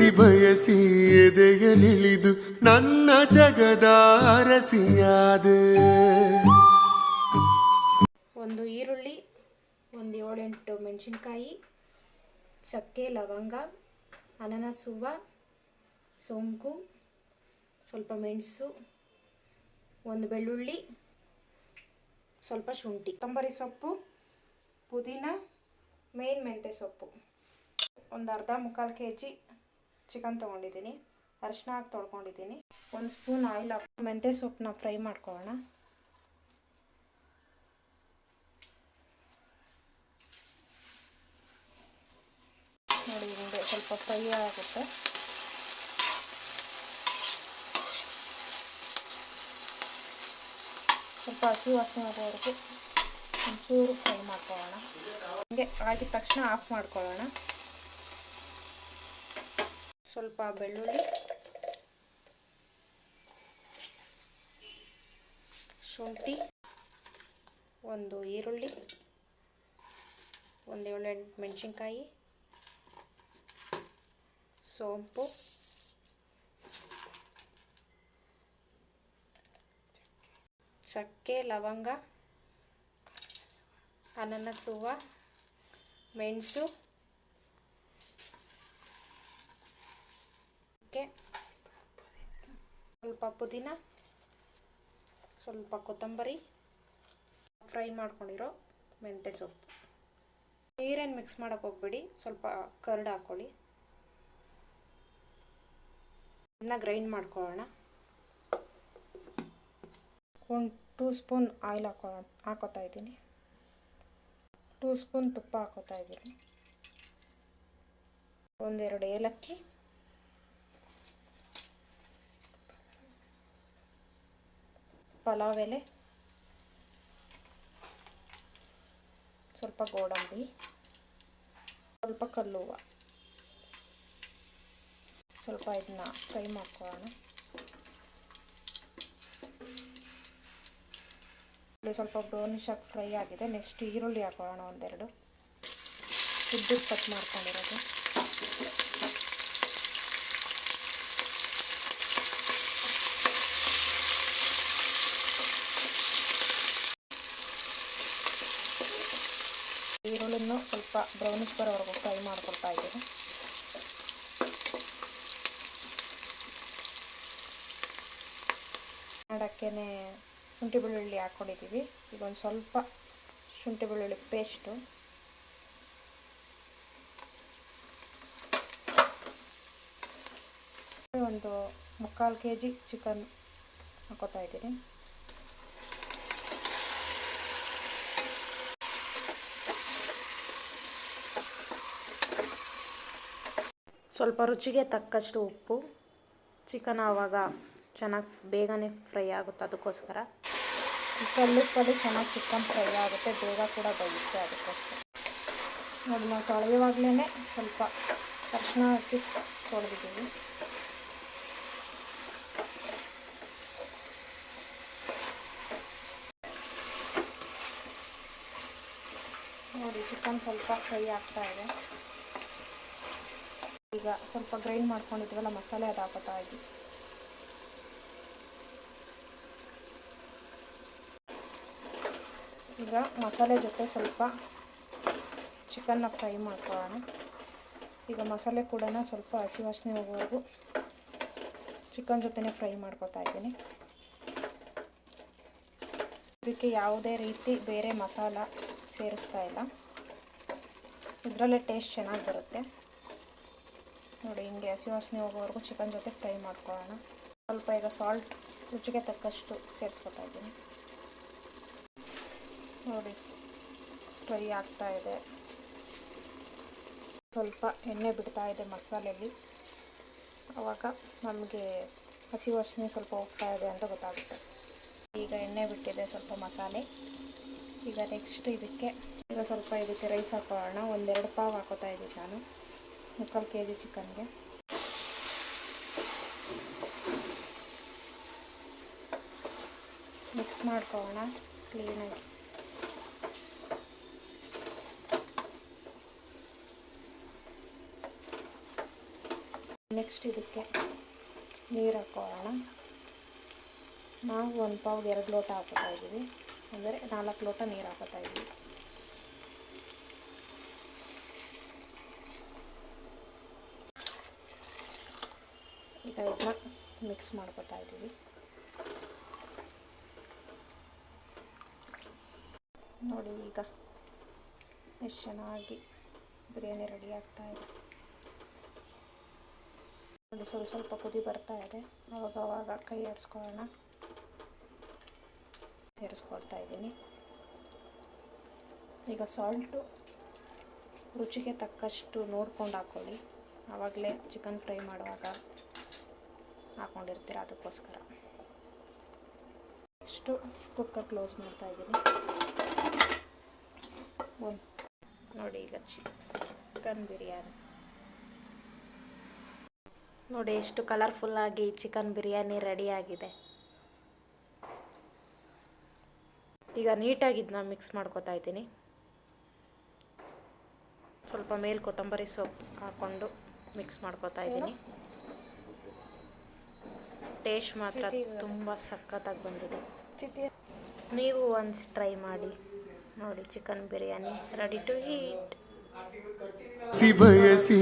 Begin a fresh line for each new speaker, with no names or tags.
ಬಯಸಿ ಬಯಸಿ ಎದೆಯಲಿಳಿದು ನನ್ನ ಜಗದ ಅರಸಿಯಾದೆ.
ಒಂದು ಈರುಳ್ಳಿ, ಒಂದು 7-8 ಮೆಣಸಿನ್ಕಾಯಿ, ಚಕ್ಕೆ, ಲವಂಗ, ಅನಾನಸ್ ಹೂವು, ಸೋಂಪು, ಸ್ವಲ್ಪ ಮೆಣಸು, ಒಂದು ಬೆಳ್ಳುಳ್ಳಿ, ಸ್ವಲ್ಪ ಶುಂಠಿ, ಕೊತ್ತಂಬರಿ ಸೊಪ್ಪು, ಪುದೀನ, ಮೇನ್ ಮೆಂತ್ಯ ಸೊಪ್ಪು, ಒಂದು ಅರ್ಧ-ಮುಕ್ಕಾಲು kg ಚಿಕನ್ ತೊಗೊಂಡಿದ್ದೀನಿ. ಅರಿಶಿನ ಹಾಕಿ ತೊಳ್ಕೊಂಡಿದ್ದೀನಿ. 1 ಸ್ಪೂನ್ ಆಯಿಲ್ ಹಾಕಿ ಮೆಂತ್ಯ ಸೊಪ್ಪನ್ನ ಫ್ರೈ ಮಾಡ್ಕೊಳ್ಳೋಣ. ನೋಡಿ, ಹಿಂಗೆ ಸ್ವಲ್ಪ ಫ್ರೈ ಆಗುತ್ತೆ. ಸ್ವಲ್ಪ ಹಸಿ ವಾಸನೆ ಹೋಗೋವರೆಗೂ ಒಂಚೂರು ಫ್ರೈ ಮಾಡ್ಕೊಳ್ಳೋಣ. ಹಿಂಗೆ ಆಗಿದ ತಕ್ಷಣ ಆಫ್ ಮಾಡ್ಕೊಳ್ಳೋಣ. ಸ್ವಲ್ಪ ಬೆಳ್ಳುಳ್ಳಿ, ಶುಂಠಿ, ಒಂದು ಈರುಳ್ಳಿ, ಒಂದು 7-8 ಮೆಣಸಿನ್ಕಾಯಿ, ಸೋಂಪು, ಚಕ್ಕೆ, ಲವಂಗ, ಅನಾನಸ್ ಹೂವು, ಮೆಣಸು, ಸ್ವಲ್ಪ ಪುದೀನ, ಸ್ವಲ್ಪ ಕೊತ್ತಂಬರಿ, ಫ್ರೈ ಮಾಡ್ಕೊಂಡಿರೋ ಮೆಂತ್ಯ ಸೊಪ್ಪು. ನೀರೇನು ಮಿಕ್ಸ್ ಮಾಡೋಕ್ಕೆ ಹೋಗ್ಬೇಡಿ, ಸ್ವಲ್ಪ ಕರ್ಡ್ ಹಾಕ್ಕೊಳ್ಳಿ. ಇದನ್ನ ಗ್ರೈಂಡ್ ಮಾಡ್ಕೊಳ್ಳೋಣ. 2 ಸ್ಪೂನ್ ಆಯಿಲ್ ಹಾಕೋತಾ ಇದ್ದೀನಿ. 2 ಸ್ಪೂನ್ ತುಪ್ಪ ಹಾಕೋತಾ ಇದ್ದೀನಿ. 1-2 ಏಲಕ್ಕಿ, ಪಲಾವ್ ಎಲೆ, ಸ್ವಲ್ಪ ಗೋಡಂಬಿ, ಸ್ವಲ್ಪ ಕಲ್ಲುವ, ಸ್ವಲ್ಪ ಇದನ್ನ ಫ್ರೈ ಮಾಡ್ಕೊಳ್ಳೋಣ. ಸ್ವಲ್ಪ ಬ್ರೌನಿಶ್ ಆಗಿ ಫ್ರೈ ಆಗಿದೆ. ನೆಕ್ಸ್ಟ್ ಈರುಳ್ಳಿ ಹಾಕೊಳ್ಳೋಣ. 1-2 ಉದ್ದಕ್ಕೆ ಕಟ್ ಮಾಡ್ಕೊಂಡಿರೋದು. ಈರುಳ್ಳಿನೂ ಸ್ವಲ್ಪ ಬ್ರೌನಿಶ್ ಬರೋವರೆಗೂ ಫ್ರೈ ಮಾಡ್ಕೊಳ್ತಾ ಇದ್ದೀನಿ. ಮಾಡೋಕ್ಕೇ ಶುಂಠಿ ಬೆಳ್ಳುಳ್ಳಿ ಹಾಕ್ಕೊಂಡಿದ್ದೀವಿ. ಈಗ ಒಂದು ಸ್ವಲ್ಪ ಶುಂಠಿ ಬೆಳ್ಳುಳ್ಳಿ ಪೇಸ್ಟು, ಒಂದು 3/4 kg ಚಿಕನ್ ಹಾಕೋತಾ ಇದ್ದೀನಿ. ಸ್ವಲ್ಪ ರುಚಿಗೆ ತಕ್ಕಷ್ಟು ಉಪ್ಪು. ಚಿಕನ್ ಆವಾಗ ಚೆನ್ನಾಗಿ ಬೇಗನೆ ಫ್ರೈ ಆಗುತ್ತೆ, ಅದಕ್ಕೋಸ್ಕರ ಕಲ್ಲುಪ್ಪಲ್ಲಿ ಚೆನ್ನಾಗಿ ಚಿಕನ್ ಫ್ರೈ ಆಗುತ್ತೆ, ಬೇಗ ಕೂಡ ಬೇಯುತ್ತೆ, ಅದಕ್ಕೋಸ್ಕರ. ನೋಡಿ, ನಾವು ತೊಳೆಯುವಾಗಲೇ ಸ್ವಲ್ಪ ಅರಿಶಿನ ಹಾಕಿ ತೊಳೆದಿದ್ದೀವಿ. ನೋಡಿ, ಚಿಕನ್ ಸ್ವಲ್ಪ ಫ್ರೈ ಆಗ್ತಾ ಇದೆ. ಈಗ ಸ್ವಲ್ಪ ಗ್ರೈಂಡ್ ಮಾಡ್ಕೊಂಡಿದ್ವಲ್ಲ ಮಸಾಲೆ, ಅದು ಹಾಕೋತಾ ಇದ್ದೀವಿ. ಈಗ ಮಸಾಲೆ ಜೊತೆ ಸ್ವಲ್ಪ ಚಿಕನ್ನ ಫ್ರೈ ಮಾಡ್ಕೊಳ್ಳೋಣ. ಈಗ ಮಸಾಲೆ ಕೂಡ ಸ್ವಲ್ಪ ಹಸಿ ವಾಸನೆ ಹೋಗುವವರೆಗೂ ಚಿಕನ್ ಜೊತೆನೇ ಫ್ರೈ ಮಾಡ್ಕೊತಾ ಇದ್ದೀನಿ. ಇದಕ್ಕೆ ಯಾವುದೇ ರೀತಿ ಬೇರೆ ಮಸಾಲ ಸೇರಿಸ್ತಾ ಇಲ್ಲ. ಇದರಲ್ಲೇ ಟೇಸ್ಟ್ ಚೆನ್ನಾಗಿ ಬರುತ್ತೆ. ನೋಡಿ, ಹಿಂಗೆ ಹಸಿ ವಾಸನೆ ಹೋಗೋವರೆಗೂ ಚಿಕನ್ ಜೊತೆ ಫ್ರೈ ಮಾಡ್ಕೊಳ್ಳೋಣ. ಸ್ವಲ್ಪ ಈಗ ಸಾಲ್ಟ್ ರುಚಿಗೆ ತಕ್ಕಷ್ಟು ಸೇರಿಸ್ಕೊತಾ ಇದ್ದೀನಿ. ನೋಡಿ, ಫ್ರೈ ಆಗ್ತಾ ಇದೆ. ಸ್ವಲ್ಪ ಎಣ್ಣೆ ಬಿಡ್ತಾ ಇದೆ ಮಸಾಲೆಯಲ್ಲಿ. ಆವಾಗ ನಮಗೆ ಹಸಿ ವಾಸನೆ ಸ್ವಲ್ಪ ಹೋಗ್ತಾ ಇದೆ ಅಂತ ಗೊತ್ತಾಗುತ್ತೆ. ಈಗ ಎಣ್ಣೆ ಬಿಟ್ಟಿದೆ ಸ್ವಲ್ಪ ಮಸಾಲೆ. ಈಗ ನೆಕ್ಸ್ಟ್ ಇದಕ್ಕೆ ಸ್ವಲ್ಪ ರೈಸ್ ಹಾಕೊಳ್ಳೋಣ. 1-2 ಪಾವ್ ಹಾಕೋತಾ ಇದ್ದೀನಿ ನಾನು 3/4 kg ಚಿಕನ್ಗೆ. ಮಿಕ್ಸ್ ಮಾಡ್ಕೊಳ್ಳೋಣ ಕ್ಲೀನಾಗಿ. ನೆಕ್ಸ್ಟ್ ಇದಕ್ಕೆ ನೀರು ಹಾಕೋಣ. ನಾವು 1 ಪಾವ್ಗೆ 2 ಲೋಟ ಹಾಕೋತಾ ಇದ್ದೀವಿ, ಅಂದರೆ 4 ಲೋಟ ನೀರು ಹಾಕೋತಾ ಇದ್ದೀವಿ. ಈಗ ಇದನ್ನ ಮಿಕ್ಸ್ ಮಾಡ್ಕೋತಾ ಇದ್ದೀವಿ. ನೋಡಿ ಈಗ ಎಷ್ಟು ಚೆನ್ನಾಗಿ ಬಿರಿಯಾನಿ ರೆಡಿ ಆಗ್ತಾ ಇದೆ. ನೋಡಿ ಸ್ವಲ್ಪ ಕುದಿ ಬರ್ತಾ ಇದೆ. ಆವಾಗ ಕೈ ಆಡಿಸ್ಕೊಳ್ಳೋಣ. ಸೇರಿಸ್ಕೊಳ್ತಾ ಇದ್ದೀನಿ. ಈಗ ಸಾಲ್ಟು ರುಚಿಗೆ ತಕ್ಕಷ್ಟು ನೋಡ್ಕೊಂಡು ಹಾಕ್ಕೊಳ್ಳಿ. ಆವಾಗಲೇ ಚಿಕನ್ ಫ್ರೈ ಮಾಡುವಾಗ ಹಾಕ್ಕೊಂಡಿರ್ತೀರ, ಅದಕ್ಕೋಸ್ಕರ. ನೆಕ್ಸ್ಟು ಕುಕ್ಕರ್ ಕ್ಲೋಸ್ ಮಾಡ್ತಾ ಇದ್ದೀನಿ. ನೋಡಿ ಈಗ ಚಿಕನ್ ಬಿರಿಯಾನಿ ನೋಡಿ ಎಷ್ಟು ಕಲರ್ಫುಲ್ಲಾಗಿ ಚಿಕನ್ ಬಿರಿಯಾನಿ ರೆಡಿಯಾಗಿದೆ. ಈಗ ನೀಟಾಗಿ ಇದನ್ನ ಮಿಕ್ಸ್ ಮಾಡ್ಕೊತಾ ಇದ್ದೀನಿ. ಸ್ವಲ್ಪ ಮೇಲೆ ಕೊತ್ತಂಬರಿ ಸೊಪ್ಪು ಹಾಕ್ಕೊಂಡು ಮಿಕ್ಸ್ ಮಾಡ್ಕೊತಾ ಇದ್ದೀನಿ. ಟೇಸ್ಟ್ ಮಾತ್ರ ತುಂಬ ಸಖತ್ತಾಗಿ ಬಂದಿದೆ. ನೀವು ಒನ್ಸ್ ಟ್ರೈ ಮಾಡಿ ನೋಡಿ. Chicken biryani ready to eat.
ಬಯಸಿ